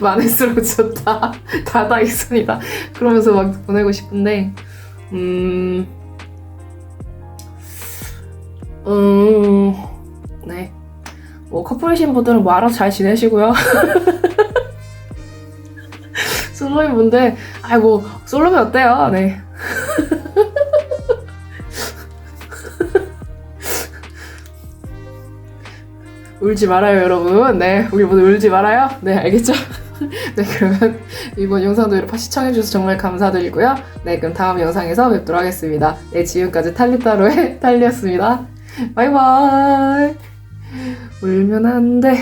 A: 많을수록 좋다. 다다 있습니다. 그러면서 막 보내고 싶은데, 네. 뭐, 커플이신 분들은 뭐 알아서 잘 지내시고요. 솔로인 분들, 뭐, 솔로면 어때요? 네. 울지 말아요, 여러분. 네, 우리 모두 울지 말아요. 네, 알겠죠? 네, 그러면 이번 영상도 이렇게 시청해주셔서 정말 감사드리고요. 네, 그럼 다음 영상에서 뵙도록 하겠습니다. 네, 지금까지 탈리타로의 탈리였습니다. 바이바이. 울면 안 돼.